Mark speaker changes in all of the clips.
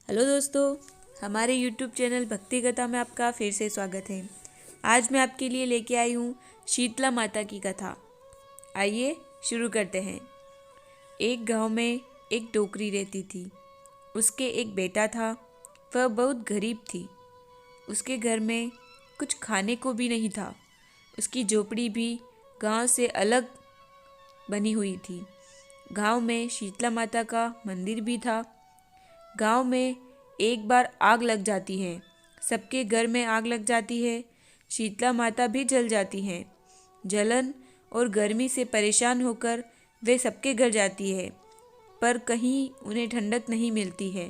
Speaker 1: Hello दोस्तों, हमारे YouTube channel भक्ति कथा में आपका फिर से स्वागत है। आज मैं आपके लिए लेके आई हूँ शीतला माता की कथा। आइए शुरू करते हैं। एक गांव में एक डोकरी रहती थी। उसके एक बेटा था। वह बहुत गरीब थी। उसके घर में कुछ खाने को भी नहीं था। उसकी झोपड़ी भी गांव से अलग बनी हुई थी। गांव में शीतला माता का मंदिर भी था। गांव में एक बार आग लग जाती है। सबके घर में आग लग जाती है। शीतला माता भी जल जाती हैं। जलन और गर्मी से परेशान होकर वे सबके घर जाती है, पर कहीं उन्हें ठंडक नहीं मिलती है।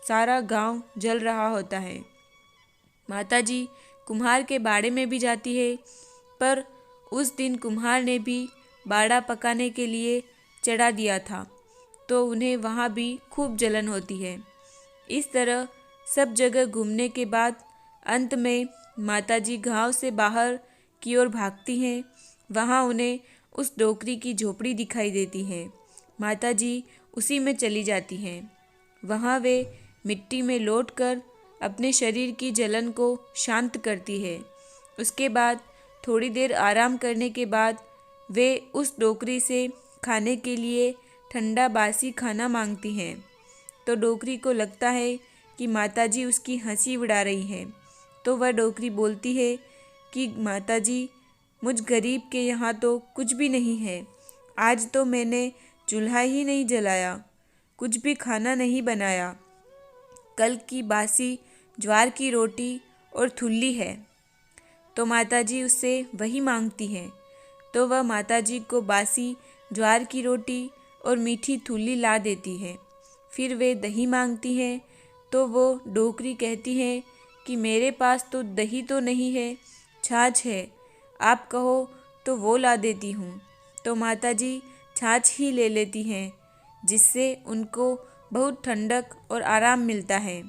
Speaker 1: सारा गांव जल रहा होता है। माताजी कुम्हार के बाड़े में भी जाती है, पर उस दिन कुम्हार ने भी बाड़ा पकाने के लिए चढ़ा दिया था, तो उन्हें वहाँ भी खूब जलन होती है। इस तरह सब जगह घूमने के बाद अंत में माताजी गांव से बाहर की ओर भागती हैं। वहाँ उन्हें उस डोकरी की झोपड़ी दिखाई देती है। माताजी उसी में चली जाती हैं। वहाँ वे मिट्टी में लौटकर अपने शरीर की जलन को शांत करती है। उसके बाद थोड़ी देर आराम करने के बाद वे उस डोकरी से खाने के लिए ठंडा बासी खाना मांगती हैं। तो डोकरी को लगता है कि माताजी उसकी हंसी उड़ा रही हैं। तो वह डोकरी बोलती है कि माताजी, मुझ गरीब के यहाँ तो कुछ भी नहीं है। आज तो मैंने चूल्हा ही नहीं जलाया, कुछ भी खाना नहीं बनाया। कल की बासी ज्वार की रोटी और थुल्ली है। तो माताजी उससे वही मांगती हैं। तो वह माताजी को बासी ज्वार की रोटी और मीठी थुल्ली ला देती है। फिर वे दही मांगती हैं। तो वो डोकरी कहती है कि मेरे पास तो दही तो नहीं है, छाछ है, आप कहो तो वो ला देती हूँ। तो माताजी छाछ ही ले लेती हैं, जिससे उनको बहुत ठंडक और आराम मिलता है।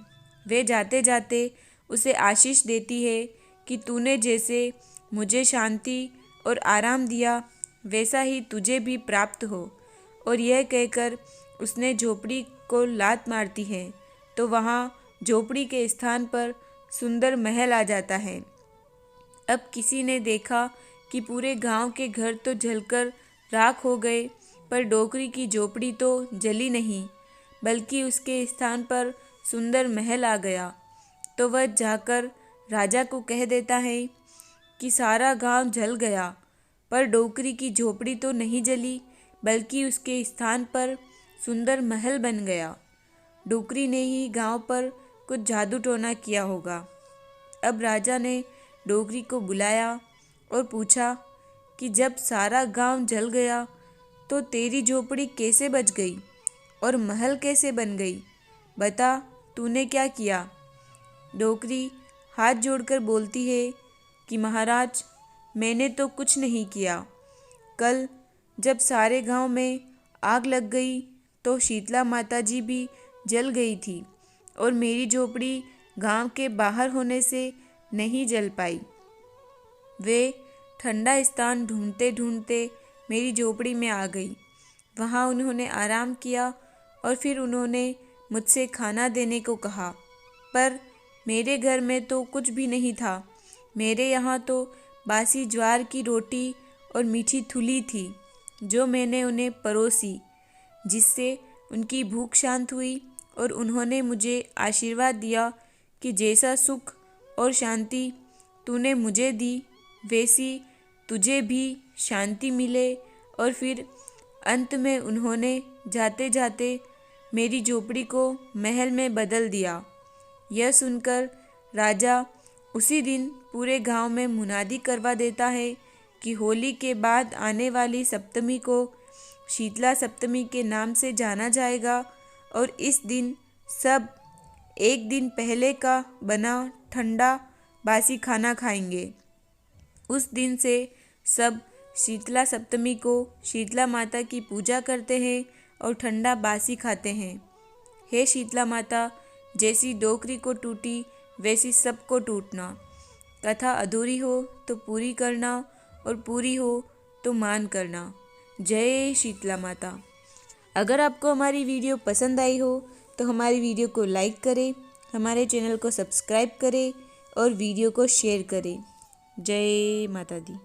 Speaker 1: वे जाते जाते उसे आशीष देती है कि तूने जैसे मुझे शांति और आराम दिया, वैसा ही तुझे भी प्राप्त हो। और यह कहकर उसने झोपड़ी को लात मारती है, तो वहाँ झोपड़ी के स्थान पर सुंदर महल आ जाता है। अब किसी ने देखा कि पूरे गांव के घर तो जलकर राख हो गए, पर डोकरी की झोपड़ी तो जली नहीं, बल्कि उसके स्थान पर सुंदर महल आ गया। तो वह जाकर राजा को कह देता है कि सारा गांव जल गया, पर डोकरी की झोपड़ी तो नहीं जली, बल्कि उसके स्थान पर सुंदर महल बन गया। डोकरी ने ही गांव पर कुछ जादू टोना किया होगा। अब राजा ने डोकरी को बुलाया और पूछा कि जब सारा गांव जल गया तो तेरी झोपड़ी कैसे बच गई और महल कैसे बन गई? बता, तूने क्या किया? डोकरी हाथ जोड़कर बोलती है कि महाराज, मैंने तो कुछ नहीं किया। कल जब सारे गांव में आग लग गई तो शीतला माताजी भी जल गई थी और मेरी झोपड़ी गांव के बाहर होने से नहीं जल पाई। वे ठंडा स्थान ढूंढते ढूंढते मेरी झोपड़ी में आ गई। वहां उन्होंने आराम किया और फिर उन्होंने मुझसे खाना देने को कहा, पर मेरे घर में तो कुछ भी नहीं था। मेरे यहाँ तो बासी ज्वार की रोटी और मीठी थुली थी, जो मैंने उन्हें परोसी, जिससे उनकी भूख शांत हुई और उन्होंने मुझे आशीर्वाद दिया कि जैसा सुख और शांति तूने मुझे दी, वैसी तुझे भी शांति मिले। और फिर अंत में उन्होंने जाते जाते मेरी झोपड़ी को महल में बदल दिया। यह सुनकर राजा उसी दिन पूरे गांव में मुनादी करवा देता है कि होली के बाद आने वाली सप्तमी को शीतला सप्तमी के नाम से जाना जाएगा और इस दिन सब एक दिन पहले का बना ठंडा बासी खाना खाएंगे। उस दिन से सब शीतला सप्तमी को शीतला माता की पूजा करते हैं और ठंडा बासी खाते हैं। हे शीतला माता, जैसी डोकरी को टूटी वैसी सबको टूटना। कथा अधूरी हो तो पूरी करना और पूरी हो तो मान करना। जय शीतला माता। अगर आपको हमारी वीडियो पसंद आई हो तो तो हमारी वीडियो को लाइक करें, हमारे चैनल को सब्सक्राइब करें और वीडियो को शेयर करें। जय माता दी।